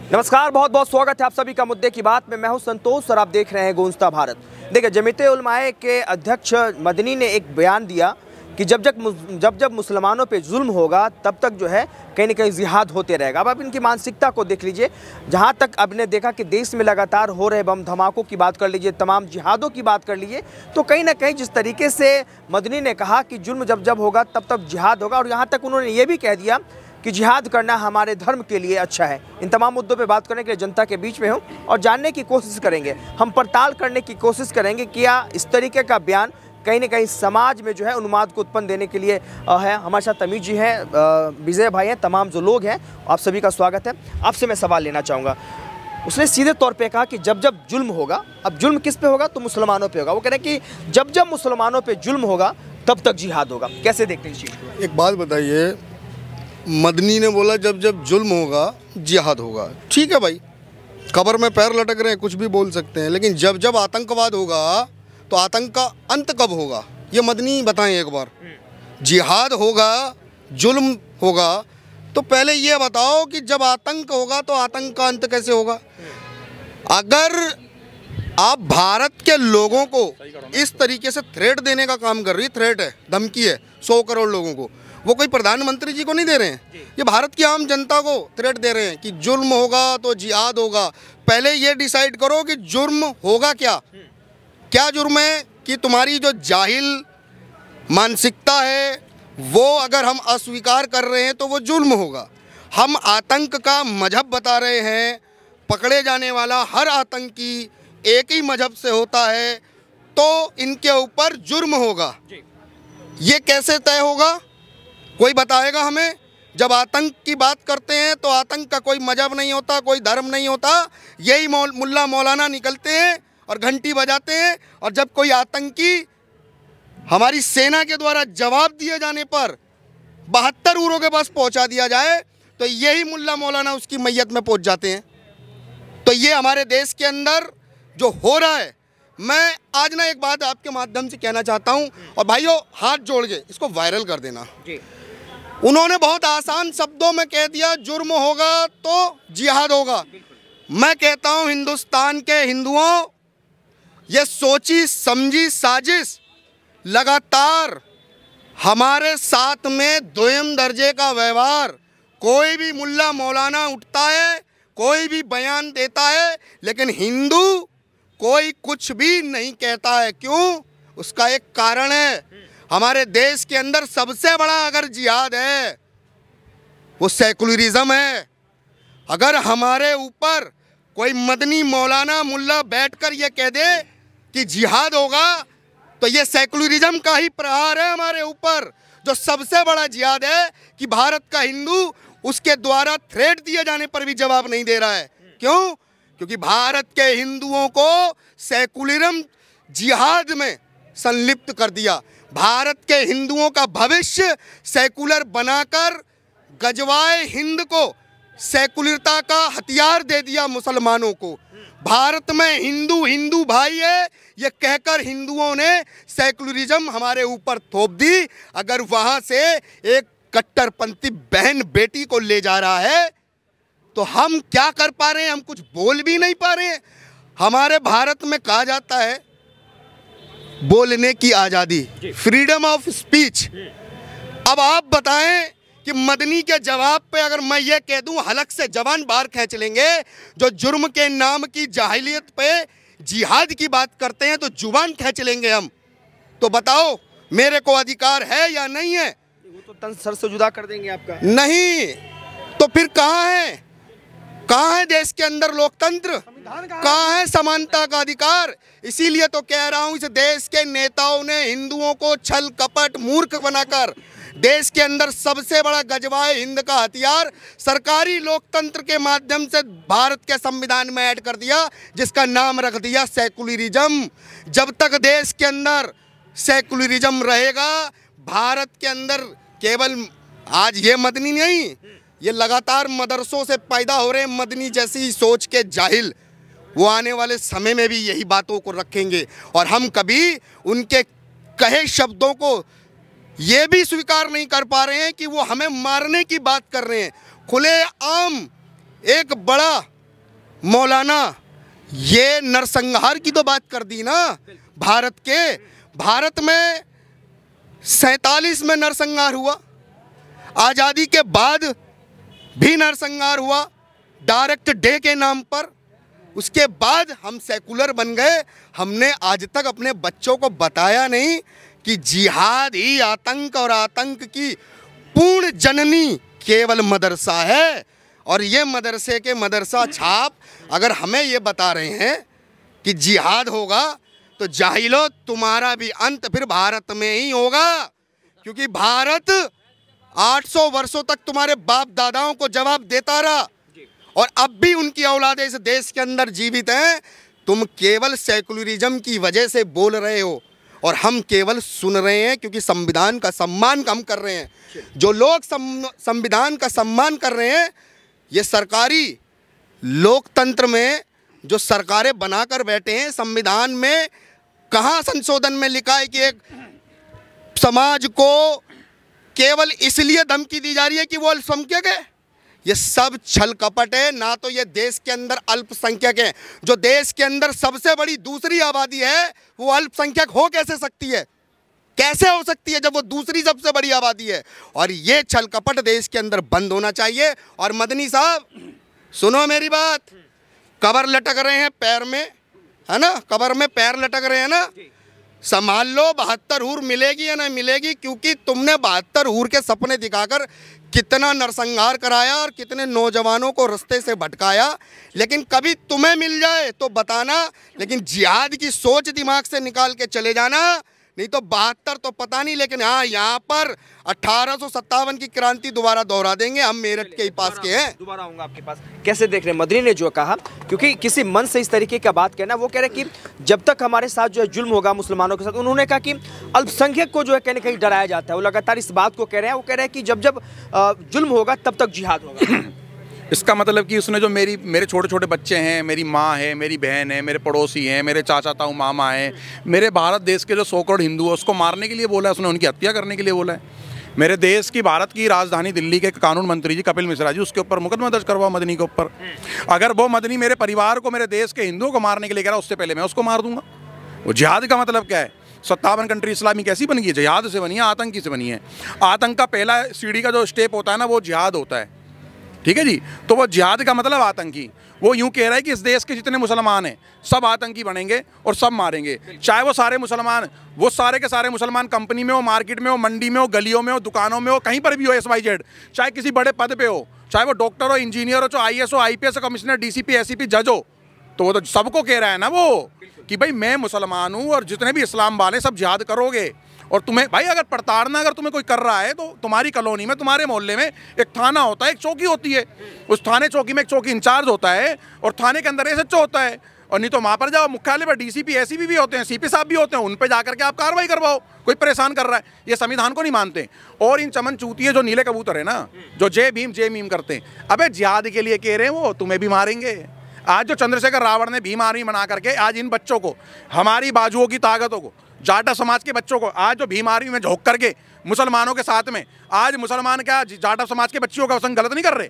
नमस्कार, बहुत बहुत स्वागत है आप सभी का मुद्दे की बात में। मैं हूं संतोष और आप देख रहे हैं गूंजता भारत। देखिए, जमीयत उलमाए के अध्यक्ष मदनी ने एक बयान दिया कि जब मुसलमानों पे जुल्म होगा तब तक जो है कहीं ना कहीं जिहाद होते रहेगा। अब आप इनकी मानसिकता को देख लीजिए। जहां तक अब ने देखा कि देश में लगातार हो रहे बम धमाकों की बात कर लीजिए, तमाम जिहादों की बात कर लीजिए, तो कहीं ना कहीं जिस तरीके से मदनी ने कहा कि जुल्म जब होगा तब जिहाद होगा, और यहाँ तक उन्होंने ये भी कह दिया कि जिहाद करना हमारे धर्म के लिए अच्छा है। इन तमाम मुद्दों पे बात करने के लिए जनता के बीच में हूँ और जानने की कोशिश करेंगे, हम पड़ताल करने की कोशिश करेंगे कि क्या इस तरीके का बयान कहीं ना कहीं समाज में जो है उन्माद को उत्पन्न देने के लिए है। हमारे साथ तमीज जी हैं, विजय भाई हैं, तमाम जो लोग हैं, आप सभी का स्वागत है। आपसे मैं सवाल लेना चाहूँगा। उसने सीधे तौर पे कहा कि जब जुल्म होगा, अब जुल्म किस पे होगा? तो मुसलमानों पे होगा। वो कह रहे हैं कि जब मुसलमानों पे जुल्म होगा तब तक जिहाद होगा। कैसे देखते हैं इस चीज़ को? एक बात बताइए, मदनी ने बोला जब जुल्म होगा जिहाद होगा। ठीक है भाई, कब्र में पैर लटक रहे हैं, कुछ भी बोल सकते हैं, लेकिन जब आतंकवाद होगा तो आतंक का अंत कब होगा, ये मदनी बताएं एक बार। जिहाद होगा, जुल्म होगा, तो पहले ये बताओ कि जब आतंक होगा तो आतंक का अंत कैसे होगा। अगर आप भारत के लोगों को इस तरीके से थ्रेट देने का काम कर रही, थ्रेट है, धमकी है 100 करोड़ लोगों को, वो कोई प्रधानमंत्री जी को नहीं दे रहे हैं, ये भारत की आम जनता को थ्रेट दे रहे हैं कि जुल्म होगा तो जिहाद होगा। पहले ये डिसाइड करो कि जुर्म होगा क्या जुर्म है, कि तुम्हारी जो जाहिल मानसिकता है वो अगर हम अस्वीकार कर रहे हैं तो वो जुल्म होगा। हम आतंक का मजहब बता रहे हैं, पकड़े जाने वाला हर आतंकी एक ही मजहब से होता है, तो इनके ऊपर जुर्म होगा। ये कैसे तय होगा, कोई बताएगा हमें? जब आतंक की बात करते हैं तो आतंक का कोई मजहब नहीं होता, कोई धर्म नहीं होता, यही मुल्ला मौलाना निकलते हैं और घंटी बजाते हैं, और जब कोई आतंकी हमारी सेना के द्वारा जवाब दिए जाने पर 72 उरों के पास पहुंचा दिया जाए तो यही मुल्ला मौलाना उसकी मैयत में पहुंच जाते हैं। तो ये हमारे देश के अंदर जो हो रहा है, मैं आज ना एक बात आपके माध्यम से कहना चाहता हूं, और भाइयों हाथ जोड़ के इसको वायरल कर देना। उन्होंने बहुत आसान शब्दों में कह दिया जुर्म होगा तो जिहाद होगा। मैं कहता हूं हिंदुस्तान के हिंदुओं, ये सोची समझी साजिश लगातार हमारे साथ में दोयम दर्जे का व्यवहार, कोई भी मुल्ला मौलाना उठता है, कोई भी बयान देता है, लेकिन हिंदू कोई कुछ भी नहीं कहता है। क्यों? उसका एक कारण है, हमारे देश के अंदर सबसे बड़ा अगर जिहाद है वो सेकुलरिज्म है। अगर हमारे ऊपर कोई मदनी मौलाना मुल्ला बैठकर ये कह दे कि जिहाद होगा तो ये सेकुलरिज्म का ही प्रहार है हमारे ऊपर। जो सबसे बड़ा जिहाद है कि भारत का हिंदू उसके द्वारा थ्रेट दिए जाने पर भी जवाब नहीं दे रहा है। क्यों? क्योंकि भारत के हिंदुओं को सेकुलरिज्म जिहाद में संलिप्त कर दिया। भारत के हिंदुओं का भविष्य सेकुलर बनाकर गजवाए हिंद को सेकुलरता का हथियार दे दिया मुसलमानों को। भारत में हिंदू भाई है ये कहकर हिंदुओं ने सेकुलरिज्म हमारे ऊपर थोप दी। अगर वहाँ से एक कट्टरपंथी बहन बेटी को ले जा रहा है तो हम क्या कर पा रहे हैं? हम कुछ बोल भी नहीं पा रहे हैं। हमारे भारत में कहा जाता है बोलने की आज़ादी, फ्रीडम ऑफ स्पीच। अब आप बताएं कि मदनी के जवाब पे अगर मैं ये कह दूं हलक से जवान बाहर खींच लेंगे, जो जुर्म के नाम की जाहिलियत पे जिहाद की बात करते हैं तो जुबान खींच लेंगे हम। तो बताओ मेरे को अधिकार है या नहीं है? वो तो तन सर से जुदा कर देंगे आपका। नहीं तो फिर कहाँ है? कहाँ है देश के अंदर लोकतंत्र? कहाँ है समानता का अधिकार? इसीलिए तो कह रहा हूँ, इस देश के नेताओं ने हिंदुओं को छल कपट मूर्ख बनाकर देश के अंदर सबसे बड़ा गजवाए हिंद का हथियार सरकारी लोकतंत्र के माध्यम से भारत के संविधान में ऐड कर दिया, जिसका नाम रख दिया सेकुलरिज्म। जब तक देश के अंदर सेकुलरिज्म रहेगा, भारत के अंदर केवल आज ये मदनी नहीं, ये लगातार मदरसों से पैदा हो रहे मदनी जैसी सोच के जाहिल, वो आने वाले समय में भी यही बातों को रखेंगे। और हम कभी उनके कहे शब्दों को ये भी स्वीकार नहीं कर पा रहे हैं कि वो हमें मारने की बात कर रहे हैं। खुले आम एक बड़ा मौलाना, ये नरसंहार की तो बात कर दी ना भारत के। भारत में 47 में नरसंहार हुआ, आज़ादी के बाद भी नरसंहार हुआ डायरेक्ट डे के नाम पर। उसके बाद हम सेकुलर बन गए। हमने आज तक अपने बच्चों को बताया नहीं कि जिहाद ही आतंक और आतंक की पूर्ण जननी केवल मदरसा है। और ये मदरसे के मदरसा छाप अगर हमें ये बता रहे हैं कि जिहाद होगा, तो जाहिलो तुम्हारा भी अंत फिर भारत में ही होगा। क्योंकि भारत 800 वर्षों तक तुम्हारे बाप दादाओं को जवाब देता रहा और अब भी उनकी औलादें इस देश के अंदर जीवित हैं। तुम केवल सेकुलरिज्म की वजह से बोल रहे हो और हम केवल सुन रहे हैं, क्योंकि संविधान का सम्मान हम कर रहे हैं। जो लोग संविधान का सम्मान कर रहे हैं, ये सरकारी लोकतंत्र में जो सरकारें बनाकर बैठे हैं, संविधान में कहाँ संशोधन में लिखा है कि एक समाज को केवल इसलिए धमकी दी जा रही है कि वो अल्पसंख्यक है? ये सब छल कपट है। ना तो ये देश के अंदर अल्पसंख्यक है, जो देश के अंदर सबसे बड़ी दूसरी आबादी है, वो अल्पसंख्यक हो कैसे सकती है? कैसे हो सकती है जब वो दूसरी सबसे बड़ी आबादी है? और ये छल कपट देश के अंदर बंद होना चाहिए। और मदनी साहब सुनो मेरी बात, कबर लटक रहे हैं पैर में, है ना, कबर में पैर लटक रहे हैं ना, संभाल लो 72 हूर मिलेगी या नहीं मिलेगी। क्योंकि तुमने 72 हूर के सपने दिखाकर कितना नरसंहार कराया और कितने नौजवानों को रास्ते से भटकाया। लेकिन कभी तुम्हें मिल जाए तो बताना, लेकिन जिहाद की सोच दिमाग से निकाल के चले जाना। नहीं तो 72 तो पता नहीं, लेकिन हाँ यहाँ पर 1857 की क्रांति दोबारा दोहरा देंगे। हम मेरठ के ही पास के हैं। दोबारा आऊंगा आपके पास। कैसे देख रहे हैं मदनी ने जो कहा, क्योंकि किसी मन से इस तरीके का बात कहना, वो कह रहे कि जब तक हमारे साथ जो है जुल्म होगा मुसलमानों के साथ, उन्होंने कहा कि अल्पसंख्यक को जो है कहीं कहीं डराया जाता है। वो लगातार इस बात को कह रहे हैं। वो कह रहे हैं कि जब जब जुल्म होगा तब तक जिहाद होगा। इसका मतलब कि उसने जो मेरे छोटे छोटे बच्चे हैं, मेरी माँ है, मेरी बहन है, मेरे पड़ोसी हैं, मेरे चाचा ताऊ मामा हैं, मेरे भारत देश के जो 100 करोड़ हिंदू है, उसको मारने के लिए बोला है उसने, उनकी हत्या करने के लिए बोला है। मेरे देश की, भारत की राजधानी दिल्ली के कानून मंत्री जी कपिल मिश्रा जी, उसके ऊपर मुकदमा दर्ज करवाओ मदनी के ऊपर। अगर वो मदनी मेरे परिवार को, मेरे देश के हिंदुओं को मारने के लिए कह रहा, उससे पहले मैं उसको मार दूंगा। वो जिहाद का मतलब क्या है? 57 कंट्री इस्लामी कैसी बन गई है? जिहाद से बनी है, आतंकी से बनी है। आतंक का पहला सीढ़ी का जो स्टेप होता है ना, वो जिहाद होता है। ठीक है जी। तो वो जिहाद का मतलब आतंकी। वो यूं कह रहा है कि इस देश के जितने मुसलमान हैं सब आतंकी बनेंगे और सब मारेंगे। चाहे वो सारे मुसलमान, वो सारे के सारे मुसलमान कंपनी में हो, मार्केट में हो, मंडी में हो, गलियों में हो, दुकानों में हो, कहीं पर भी हो, XYZ, चाहे किसी बड़े पद पे हो, चाहे वो डॉक्टर हो, इंजीनियर हो, चाहे IAS हो, IPS कमिश्नर, DCP, SCP, जज हो, तो वो तो सबको कह रहा है ना वो कि भाई मैं मुसलमान हूँ और जितने भी इस्लाम वाले सब जिहाद करोगे। और तुम्हें भाई अगर प्रताड़ना अगर तुम्हें कोई कर रहा है, तो तुम्हारी कॉलोनी में, तुम्हारे मोहल्ले में एक थाना होता है, एक चौकी होती है, उस थाने चौकी में एक चौकी इंचार्ज होता है और थाने के अंदर SHO होता है। और नहीं तो वहाँ पर जाओ, मुख्यालय पर DCP, SCP भी होते हैं, CP साहब भी होते हैं, उन पर जाकर के आप कार्रवाई करवाओ। कोई परेशान कर रहा है, ये संविधान को नहीं मानते। और इन चमन चूतिए जो नीले कबूतर है ना, जो जय भीम करते हैं, अबे जिहाद के लिए कह रहे हैं, वो तुम्हें भी मारेंगे। आज जो चंद्रशेखर रावण ने भीम आर्मी बना करके आज इन बच्चों को, हमारी बाजुओं की ताकतों को, जाटा समाज के बच्चों को, आज जो भीम आर्मी में झोंक करके मुसलमानों के साथ में, आज मुसलमान क्या जाटा समाज के बच्चियों का संग गलत नहीं कर रहे।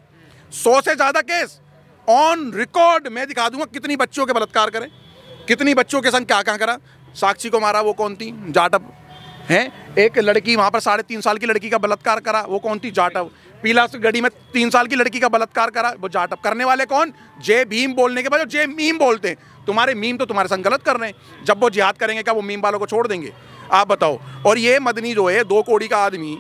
100 से ज़्यादा केस ऑन रिकॉर्ड मैं दिखा दूंगा, कितनी बच्चियों के बलात्कार करें, कितनी बच्चों के संग क्या क्या करा। साक्षी को मारा, वो कौन थी? जाटव है। एक लड़की वहाँ पर 3.5 साल की लड़की का बलात्कार करा, वो कौन थी? जाटव। पीला गढ़ी में 3 साल की लड़की का बलात्कार करा, वो जाटव। करने वाले कौन? जय भीम बोलने के बाद जो जय मीम बोलते हैं। तुम्हारे मीम तो तुम्हारे संग गलत कर रहे हैं। जब वो जिहाद करेंगे क्या वो मीम वालों को छोड़ देंगे? आप बताओ। और ये मदनी जो है 2 कौड़ी का आदमी,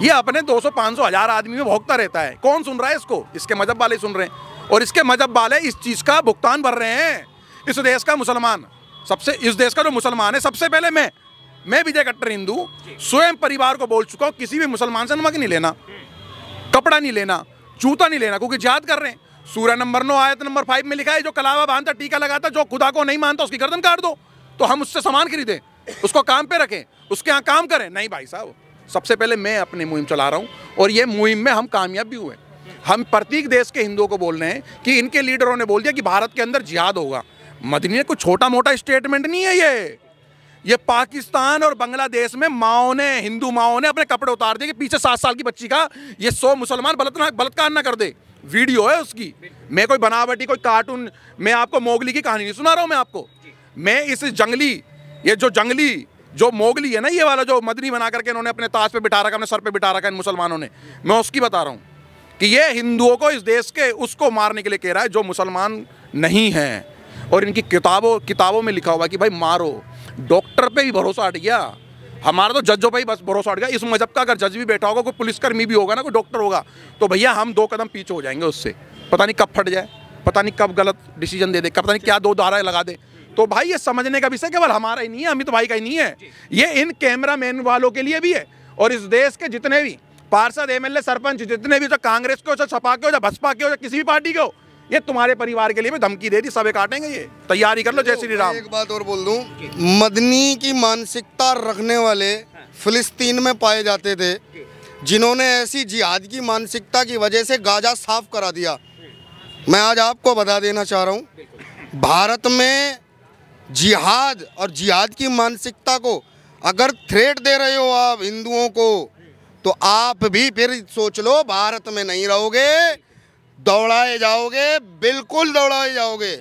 ये अपने 200, 500, 1000 आदमी में भोंकता रहता है। कौन सुन रहा है इसको? इसके मजहब वाले सुन रहे हैं, और इसके मजहब वाले इस चीज़ का भुगतान भर रहे हैं। इस देश का मुसलमान, इस देश का जो मुसलमान है, सबसे पहले मैं विजय कट्टर हिंदू स्वयं परिवार को बोल चुका हूँ, किसी भी मुसलमान से नमक नहीं लेना, कपड़ा नहीं लेना, जूता नहीं लेना, क्योंकि जिहाद कर रहे हैं। सूरह नंबर 9 आयत नंबर 5 में लिखा है, जो कलावा बांधता, टीका लगाता, जो खुदा को नहीं मानता उसकी गर्दन काट दो। तो हम उससे सामान खरीदें, उसको काम पे रखें, उसके यहाँ काम करें? नहीं भाई साहब, सबसे पहले मैं अपनी मुहिम चला रहा हूँ, और ये मुहिम में हम कामयाब भी हुए। हम प्रत्येक देश के हिंदुओं को बोल रहे हैं कि इनके लीडरों ने बोल दिया कि भारत के अंदर जिहाद होगा। मदनी ने कोई छोटा मोटा स्टेटमेंट नहीं है ये पाकिस्तान और बांग्लादेश में माओ ने, हिंदू माओ ने अपने कपड़े उतार दिए कि पीछे 7 साल की बच्ची का ये 100 मुसलमान बलात्कार ना कर दे। वीडियो है उसकी। मैं कोई बनावटी कोई कार्टून, मैं आपको मोगली की कहानी नहीं सुना रहा हूँ मैं आपको। मैं इस जंगली, ये जो जंगली जो मोगली है ना, ये वाला जो मदनी बना करके इन्होंने अपने ताज पे बिठा रखा, अपने सर पे बिठा रखा इन मुसलमानों ने, मैं उसकी बता रहा हूँ कि ये हिंदुओं को, इस देश के उसको मारने के लिए कह रहा है जो मुसलमान नहीं हैं। और इनकी किताबों में लिखा हुआ कि भाई मारो। डॉक्टर पे भी भरोसा हट गया हमारा, तो जजों पे ही बस भरोसा हट गया। इस मजहब का अगर जज भी बैठा होगा, कोई पुलिसकर्मी भी होगा ना, कोई डॉक्टर होगा, तो भैया हम 2 कदम पीछे हो जाएंगे उससे। पता नहीं कब फट जाए, पता नहीं कब गलत डिसीजन दे दे, पता नहीं क्या 2 धाराएं लगा दे। तो भाई ये समझने का विषय केवल हमारा ही नहीं है, अमित भाई का ही नहीं है, ये इन कैमरा मैन वालों के लिए भी है। और इस देश के जितने भी पार्षद, एमएलए, सरपंच, जितने भी, चाहे कांग्रेस के हो, चाहे सपा के हो, चाहे बसपा के हो, चाहे किसी भी पार्टी के हो, ये तुम्हारे परिवार के लिए भी धमकी दे दी, सबे काटेंगे, ये तैयारी कर लो। जय श्री राम। एक बात और बोल दूं, मदनी की मानसिकता रखने वाले फिलिस्तीन में पाए जाते थे, जिन्होंने ऐसी जिहाद की मानसिकता की वजह से गाजा साफ करा दिया। मैं आज आपको बता देना चाह रहा हूं, भारत में जिहाद और जिहाद की मानसिकता को अगर थ्रेट दे रहे हो आप हिंदुओं को, तो आप भी फिर सोच लो, भारत में नहीं रहोगे, दौड़ाए जाओगे, बिल्कुल दौड़ाए जाओगे।